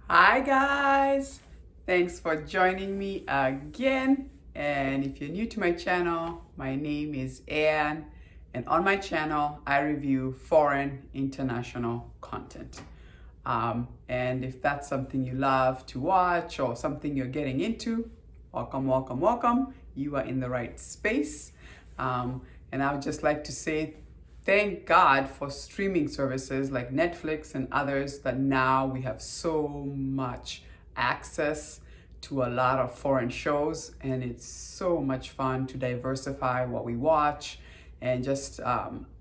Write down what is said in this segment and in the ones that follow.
Hi guys, thanks for joining me again. And if you're new to my channel, my name is Si-eun, and on my channel I review foreign international content. And if that's something you love to watch or something you're getting into, welcome, welcome, welcome. You are in the right space. And I would just like to say thank God for streaming services like Netflix and others that now we have so much access to a lot of foreign shows, and it's so much fun to diversify what we watch and just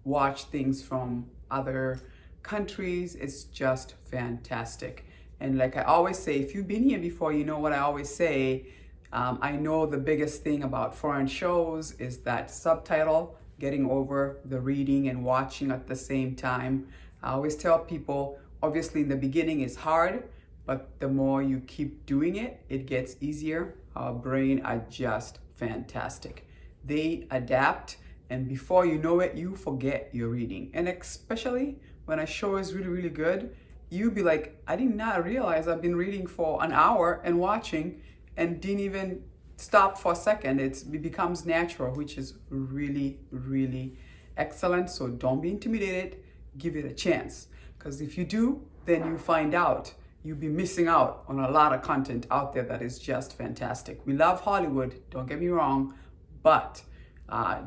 watch things from other countries. It's just fantastic. And like I always say, if you've been here before, you know what I always say. I know the biggest thing about foreign shows is that subtitle, getting over the reading and watching at the same time. I always tell people, obviously in the beginning it's hard, but the more you keep doing it, it gets easier. Our brain are just fantastic. They adapt, and before you know it, you forget your reading. And especially when a show is really, really good, you'll be like, I did not realize I've been reading for an hour and watching and didn't even stop for a second. It becomes natural, which is really, really excellent. So don't be intimidated, give it a chance. Because if you do, then you find out you'll be missing out on a lot of content out there that is just fantastic. We love Hollywood, don't get me wrong, but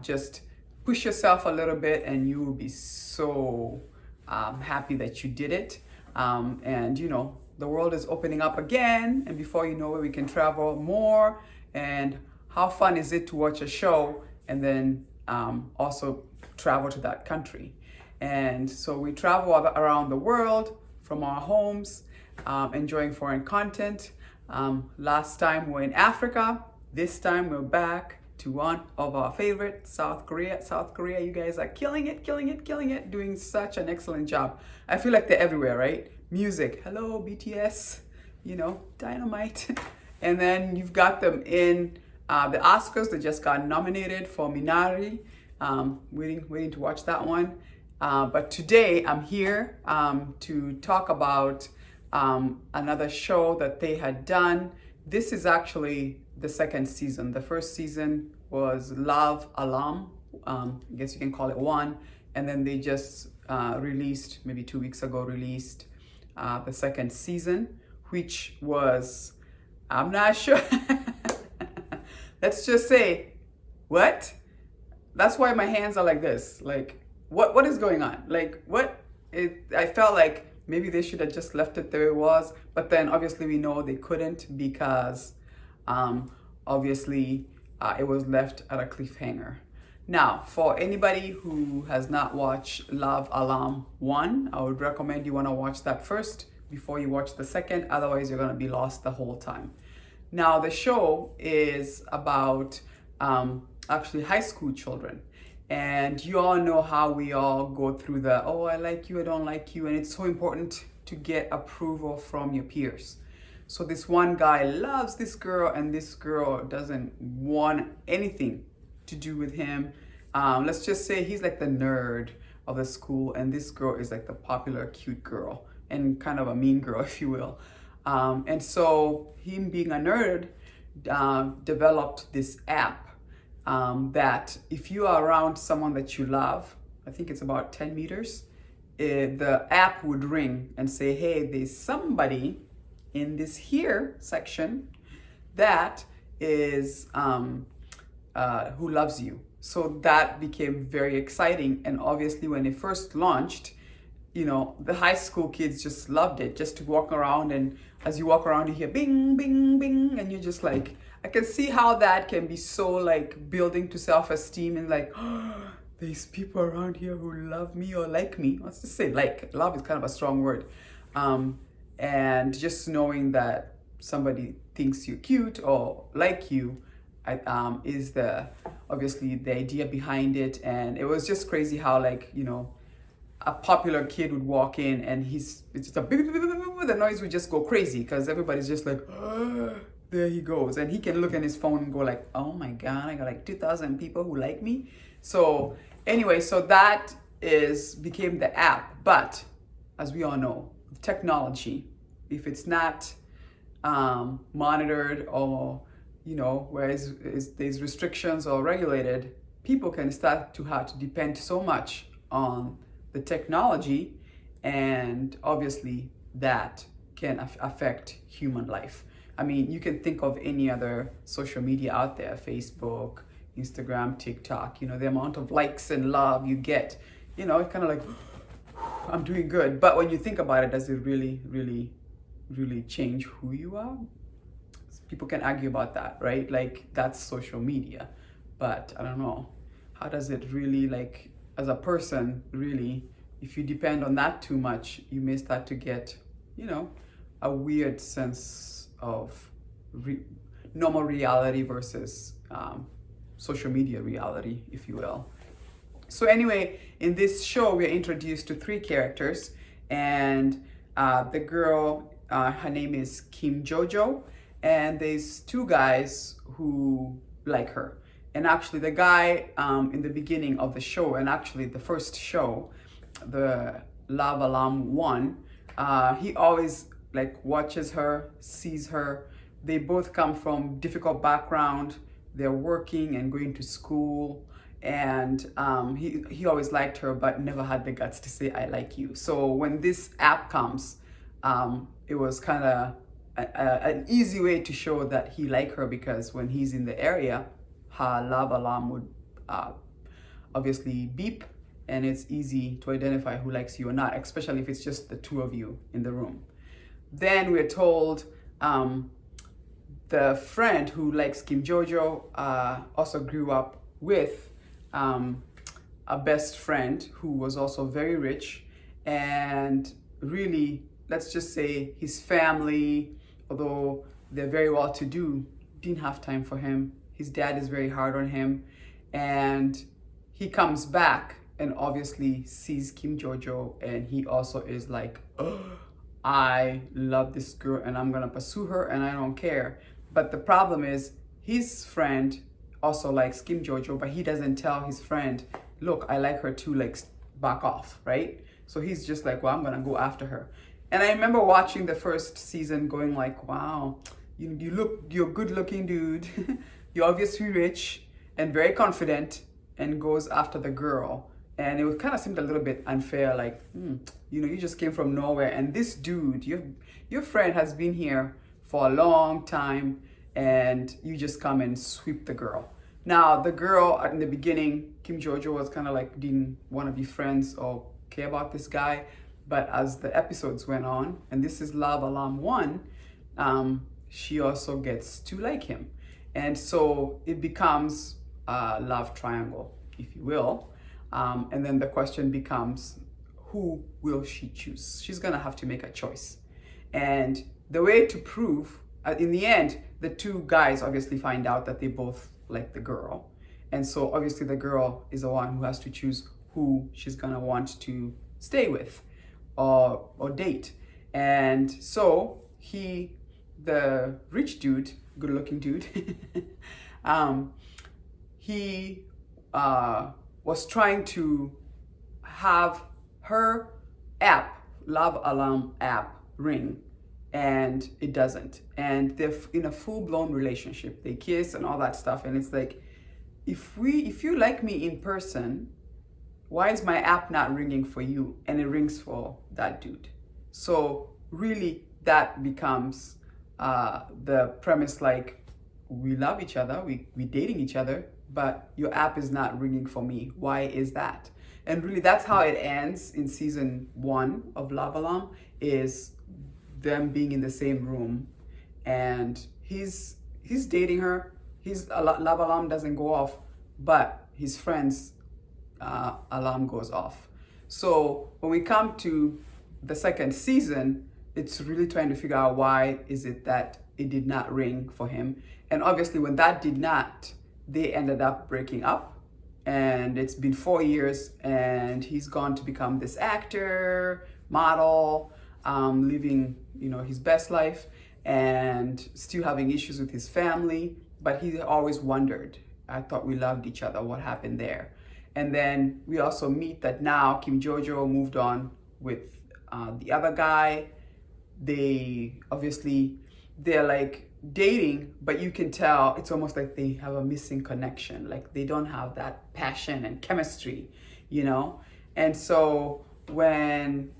just push yourself a little bit and you will be so happy that you did it. And you know, the world is opening up again, and before you know it, we can travel more. And how fun is it to watch a show and then also travel to that country? And so we travel around the world from our homes, enjoying foreign content. Last time we were in Africa. This time we're back to one of our favorites, South Korea. South Korea, you guys are killing it, killing it, killing it, doing such an excellent job. I feel like they're everywhere, right? Music, hello BTS, you know, dynamite. And then you've got them in the Oscars. They just got nominated for Minari. Waiting to watch that one. But today I'm here to talk about another show that they had done. This is actually the second season. The first season was Love Alarm. I guess you can call it one. And then they just released, maybe 2 weeks ago, released the second season, which was, I'm not sure. Let's just say, what? That's why my hands are like this. Like, what is going on? Like, what? I felt like maybe they should have just left it the way it was. But then obviously we know they couldn't because obviously it was left at a cliffhanger. Now, for anybody who has not watched Love Alarm 1, I would recommend you want to watch that first before you watch the second. Otherwise, you're going to be lost the whole time. Now, the show is about actually high school children. And you all know how we all go through the, oh, I like you, I don't like you. And it's so important to get approval from your peers. So this one guy loves this girl and this girl doesn't want anything to do with him. Let's just say he's like the nerd of the school and this girl is like the popular cute girl and kind of a mean girl, if you will. And so him being a nerd developed this app that if you are around someone that you love, I think it's about 10 meters, the app would ring and say, hey, there's somebody in this here section that is who loves you. So that became very exciting. And obviously when it first launched, you know, the high school kids just loved it, just to walk around. And as you walk around, you hear bing, bing, bing. And you're just like, I can see how that can be so like building to self-esteem and like, oh, there's people around here who love me or like me. Let's just say like, love is kind of a strong word. And just knowing that somebody thinks you're cute or like you is obviously the idea behind it. And it was just crazy how, like, you know, a popular kid would walk in and it's just a beep, beep, beep, beep, beep, the noise would just go crazy because everybody's just like, oh, there he goes. And he can look at his phone and go like, oh my God, I got like 2,000 people who like me. So anyway, so that became the app. But as we all know, technology, if it's not monitored, or whereas there's restrictions or regulated, people can start to have to depend so much on the technology, and obviously that can affect human life. I mean, you can think of any other social media out there: Facebook, Instagram, TikTok. The amount of likes and love you get, it's kind of like, I'm doing good. But when you think about it, does it really, really, really change who you are? People can argue about that, right? Like, that's social media. But I don't know. How does it really, like, as a person, really, if you depend on that too much, you may start to get, a weird sense of normal reality versus social media reality, if you will. So anyway, in this show, we're introduced to 3 characters, and the girl, her name is Kim Jojo, and there's 2 guys who like her. And actually, the guy in the beginning of the show, and actually the first show, the Love Alarm 1, he always like watches her, sees her. They both come from difficult background. They're working and going to school, and he always liked her, but never had the guts to say, I like you. So when this app comes, it was kind of an easy way to show that he liked her, because when he's in the area, her love alarm would obviously beep, and it's easy to identify who likes you or not, especially if it's just the 2 of you in the room. Then we're told the friend who likes Kim Jojo also grew up with a best friend who was also very rich, and really, let's just say his family, although they're very well to do, didn't have time for him. His dad is very hard on him, and he comes back and obviously sees Kim Jojo, and he also is like, oh, I love this girl and I'm gonna pursue her and I don't care. But the problem is, his friend also likes Kim Jojo, but he doesn't tell his friend, look, I like her too, like, back off, right? So he's just like, well, I'm gonna go after her. And I remember watching the first season going like, wow, you're a good looking dude. You're obviously rich and very confident, and goes after the girl. And it would kind of seemed a little bit unfair, like, you just came from nowhere, and this dude, your friend has been here for a long time, and you just come and sweep the girl. Now, the girl in the beginning, Kim Jojo, was kind of like, didn't want to be friends or care about this guy. But as the episodes went on, and this is Love Alarm 1, she also gets to like him. And so it becomes a love triangle, if you will. And then the question becomes, who will she choose? She's gonna have to make a choice. And the way to prove, in the end, the 2 guys obviously find out that they both like the girl. And so obviously the girl is the one who has to choose who she's gonna want to stay with or date. And so the rich dude, good looking dude, he was trying to have her app, Love Alarm app, ring, and it doesn't. And they're in a full-blown relationship. They kiss and all that stuff. And it's like, if you like me in person, why is my app not ringing for you? And it rings for that dude. So really, that becomes the premise, like, we love each other, we dating each other, but your app is not ringing for me. Why is that? And really, that's how it ends in season 1 of Love Alarm, is them being in the same room, and he's dating her. His love alarm doesn't go off, but his friend's alarm goes off. So when we come to the second season, it's really trying to figure out why is it that it did not ring for him. And obviously when that did not, they ended up breaking up. And it's been 4 years, and he's gone to become this actor, model, living, his best life, and still having issues with his family. But he always wondered, I thought we loved each other. What happened there? And then we also meet that now Kim Jojo moved on with the other guy. they obviously, they're like dating, but you can tell it's almost like they have a missing connection. Like they don't have that passion and chemistry, you know? And so when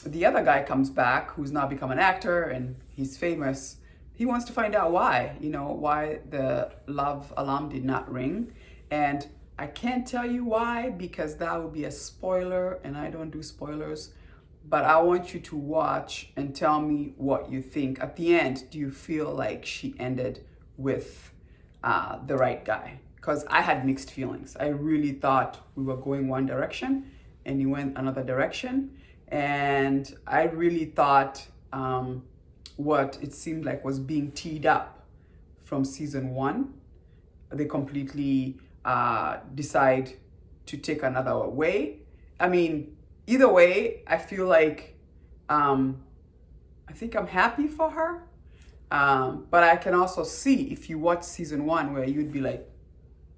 the other guy comes back, who's now become an actor and he's famous, he wants to find out why, you know, why the love alarm did not ring. And I can't tell you why because that would be a spoiler and I don't do spoilers. But I want you to watch and tell me what you think. At the end, do you feel like she ended with the right guy? Because I had mixed feelings. I really thought we were going one direction and he went another direction. And I really thought what it seemed like was being teed up from season 1, they completely decide to take another way. I mean, either way, I feel like I think I'm happy for her. But I can also see if you watch season 1 where you'd be like,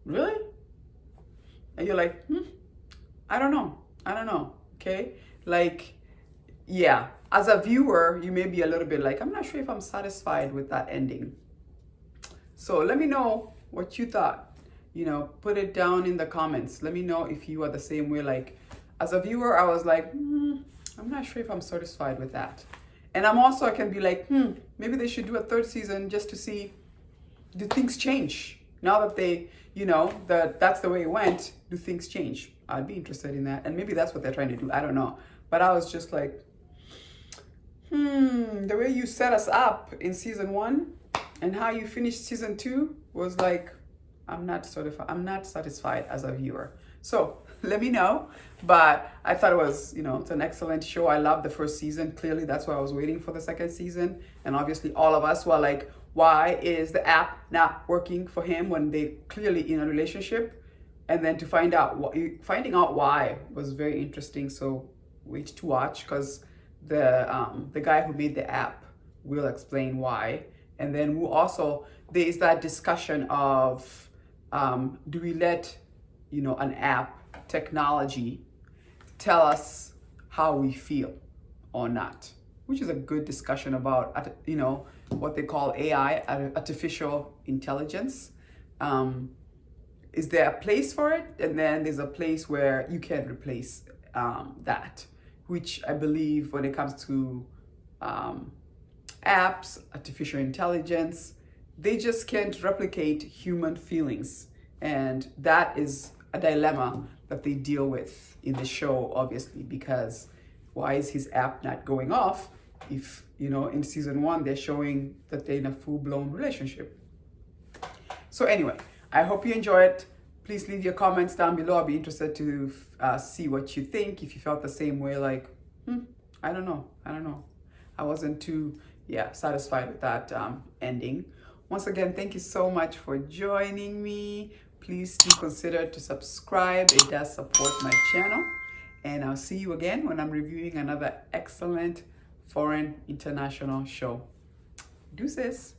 really? And you're like, I don't know. Okay? Like, yeah, as a viewer, you may be a little bit like, I'm not sure if I'm satisfied with that ending. So let me know what you thought. You know, put it down in the comments. Let me know if you are the same way. Like, as a viewer, I was like, I'm not sure if I'm satisfied with that. And I can be like, maybe they should do a 3rd season just to see, do things change? Now that they, you know, that's the way it went, do things change? I'd be interested in that. And maybe that's what they're trying to do. I don't know. But I was just like, the way you set us up in season 1 and how you finished season 2 was like, I'm not satisfied as a viewer. So let me know. But I thought it was, you know, it's an excellent show. I loved the 1st season. Clearly, that's why I was waiting for the 2nd season. And obviously, all of us were like, why is the app not working for him when they clearly in a relationship? And then to finding out why was very interesting. So wait to watch because the guy who made the app will explain why. And then there is that discussion of do we let, you know, an app technology tell us how we feel or not, which is a good discussion about, you know, what they call AI, artificial intelligence. Is there a place for it? And then there's a place where you can replace that, which I believe when it comes to apps, artificial intelligence, they just can't replicate human feelings. And that is a dilemma that they deal with in the show, obviously, because why is his app not going off if, you know, in season 1, they're showing that they're in a full-blown relationship. So anyway, I hope you enjoy it. Please leave your comments down below. I'll be interested to see what you think. If you felt the same way, like, I don't know. I wasn't too, satisfied with that ending. Once again, thank you so much for joining me. Please do consider to subscribe. It does support my channel. And I'll see you again when I'm reviewing another excellent foreign international show. Deuces.